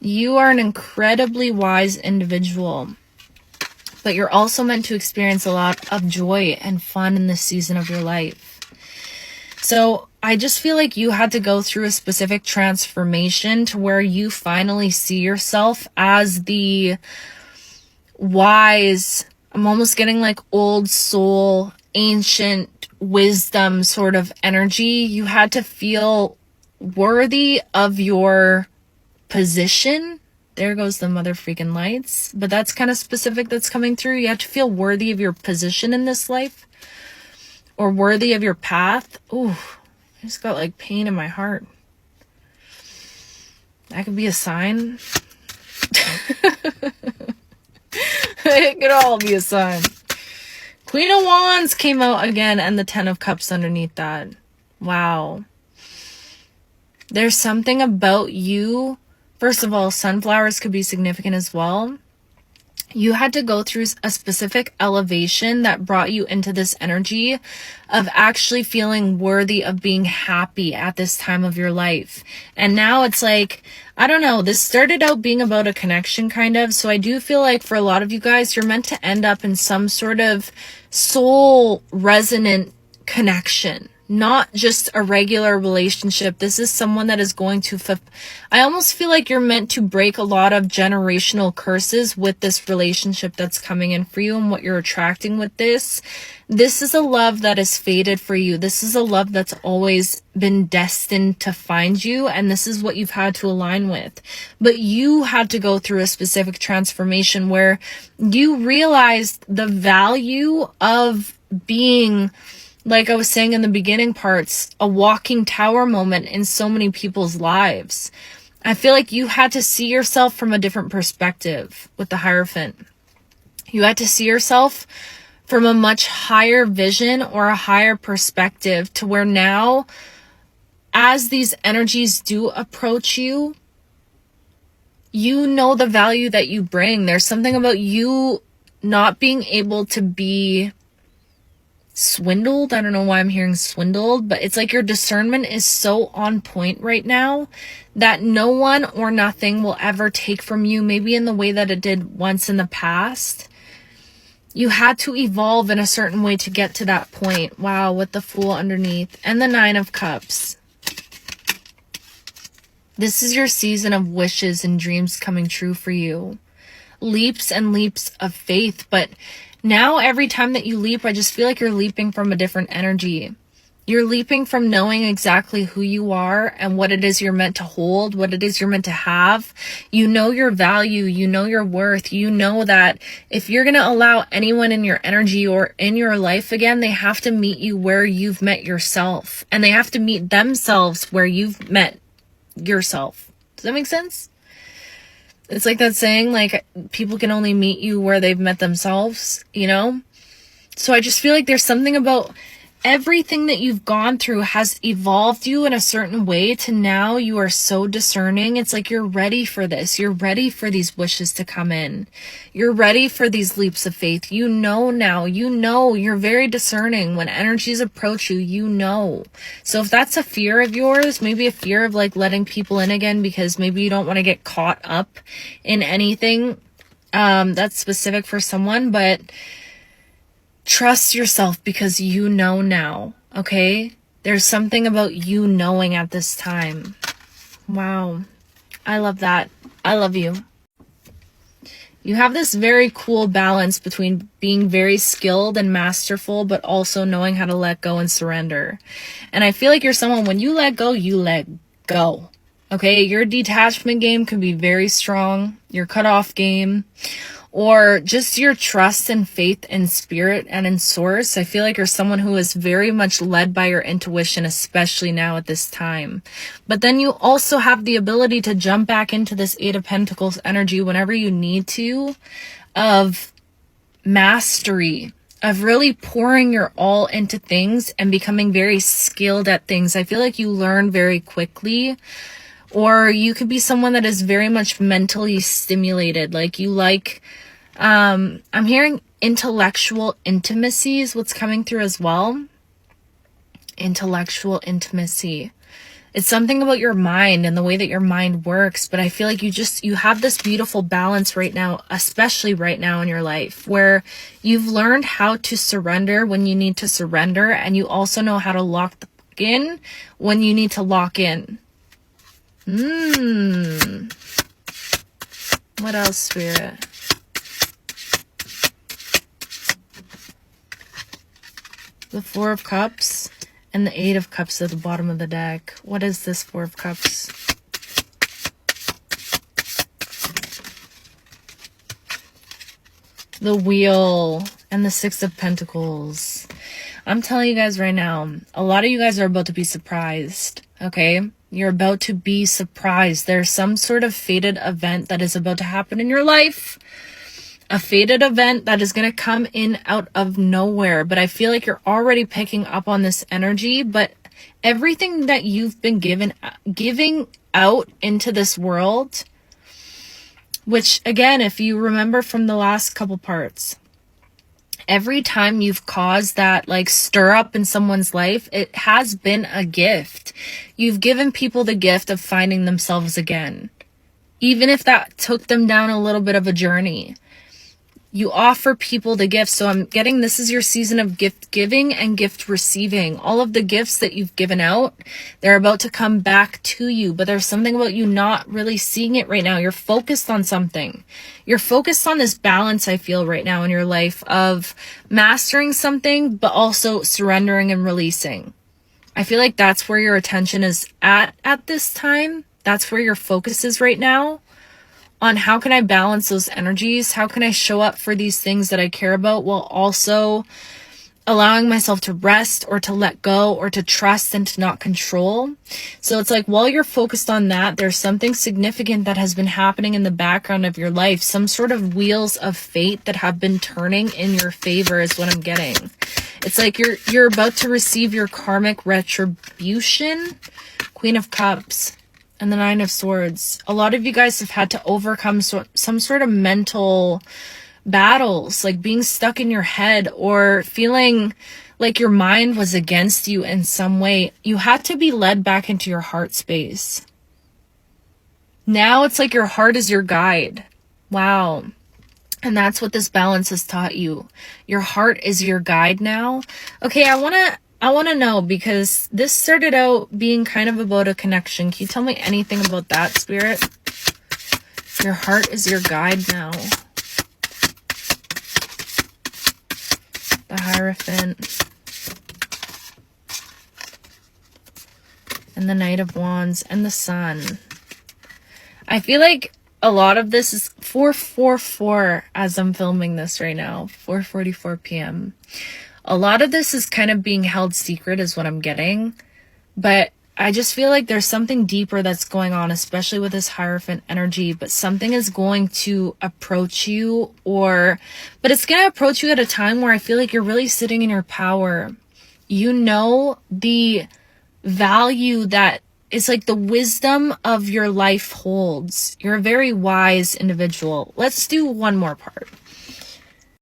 You are an incredibly wise individual, but you're also meant to experience a lot of joy and fun in this season of your life. So I just feel like you had to go through a specific transformation to where you finally see yourself as the wise, I'm almost getting like old soul, ancient wisdom sort of energy. You had to feel worthy of your position. There goes the mother freaking lights. But that's kind of specific that's coming through. You have to feel worthy of your position in this life, or worthy of your path. Ooh, I just got like pain in my heart. That could be a sign. It could all be a sign. Queen of Wands came out again, and the Ten of Cups underneath that. Wow. There's something about you. First of all, sunflowers could be significant as well. You had to go through a specific elevation that brought you into this energy of actually feeling worthy of being happy at this time of your life. And now it's like, I don't know, this started out being about a connection kind of. So I do feel like for a lot of you guys, you're meant to end up in some sort of soul resonant connection. Not just a regular relationship. This is someone that is going to I almost feel like you're meant to break a lot of generational curses with this relationship that's coming in for you and what you're attracting with this. This is a love that is fated for you. This is a love that's always been destined to find you, and this is what you've had to align with. But you had to go through a specific transformation where you realized the value of being, like I was saying in the beginning parts, a walking tower moment in so many people's lives. I feel like you had to see yourself from a different perspective with the Hierophant. You had to see yourself from a much higher vision or a higher perspective, to where now, as these energies do approach you, you know the value that you bring. There's something about you not being able to be swindled. I don't know why I'm hearing swindled, but it's like your discernment is so on point right now that no one or nothing will ever take from you, maybe in the way that it did once in the past. You had to evolve in a certain way to get to that point. Wow, with the Fool underneath and the Nine of Cups. This is your season of wishes and dreams coming true for you. Leaps and leaps of faith, but now every time that you leap, I just feel like you're leaping from a different energy. You're leaping from knowing exactly who you are and what it is you're meant to hold, what it is you're meant to have. You know your value, you know your worth. You know that if you're going to allow anyone in your energy or in your life again, they have to meet you where you've met yourself. And they have to meet themselves where you've met yourself. Does that make sense? It's like that saying, like, people can only meet you where they've met themselves, you know? So I just feel like there's something about everything that you've gone through has evolved you in a certain way to now you are so discerning. It's like you're ready for this. You're ready for these wishes to come in. You're ready for these leaps of faith. You know now. You know. You're very discerning. When energies approach you, you know. So if that's a fear of yours, maybe a fear of like letting people in again because maybe you don't want to get caught up in anything that's specific for someone, but trust yourself because you know now, okay? There's something about you knowing at this time. Wow. I love that. I love you. You have this very cool balance between being very skilled and masterful, but also knowing how to let go and surrender. And I feel like you're someone, when you let go, you let go. Okay? Your detachment game can be very strong. Your cutoff game. Or just your trust and faith in spirit and in source. I feel like you're someone who is very much led by your intuition, especially now at this time. But then you also have the ability to jump back into this Eight of Pentacles energy whenever you need to, of mastery, of really pouring your all into things and becoming very skilled at things. I feel like you learn very quickly. Or you could be someone that is very much mentally stimulated. Like you like, I'm hearing intellectual intimacy is what's coming through as well. Intellectual intimacy. It's something about your mind and the way that your mind works. But I feel like you have this beautiful balance right now, especially right now in your life, where you've learned how to surrender when you need to surrender. And you also know how to lock in when you need to lock in. What else, Spirit? The Four of Cups and the Eight of Cups at the bottom of the deck. What is this Four of Cups? The Wheel and the Six of Pentacles. I'm telling you guys right now, a lot of you guys are about to be surprised, okay? You're about to be surprised. There's some sort of fated event that is about to happen in your life. A fated event that is going to come in out of nowhere. But I feel like you're already picking up on this energy. But everything that you've been giving out into this world, which again, if you remember from the last couple parts, every time you've caused that like stir up in someone's life, it has been a gift. You've given people the gift of finding themselves again. Even if that took them down a little bit of a journey. You offer people the gifts. So I'm getting this is your season of gift giving and gift receiving. All of the gifts that you've given out, they're about to come back to you. But there's something about you not really seeing it right now. You're focused on something. You're focused on this balance, I feel, right now in your life of mastering something, but also surrendering and releasing. I feel like that's where your attention is at this time. That's where your focus is right now. On how can I balance those energies? How can I show up for these things that I care about while also allowing myself to rest or to let go or to trust and to not control? So it's like while you're focused on that, there's something significant that has been happening in the background of your life. Some sort of wheels of fate that have been turning in your favor is what I'm getting. It's like you're about to receive your karmic retribution. Queen of Cups. And the Nine of Swords. A lot of you guys have had to overcome some sort of mental battles, like being stuck in your head or feeling like your mind was against you in some way. You had to be led back into your heart space. Now it's like your heart is your guide. Wow. And that's what this balance has taught you. Your heart is your guide now. Okay, I want to know, because this started out being kind of about a connection. Can you tell me anything about that, Spirit? Your heart is your guide now. The Hierophant. And the Knight of Wands and the Sun. I feel like a lot of this is 4:44 as I'm filming this right now. 4:44 p.m. A lot of this is kind of being held secret is what I'm getting. But I just feel like there's something deeper that's going on, especially with this Hierophant energy. But something is going to approach you but it's going to approach you at a time where I feel like you're really sitting in your power. You know the value that it's like the wisdom of your life holds. You're a very wise individual. Let's do one more part.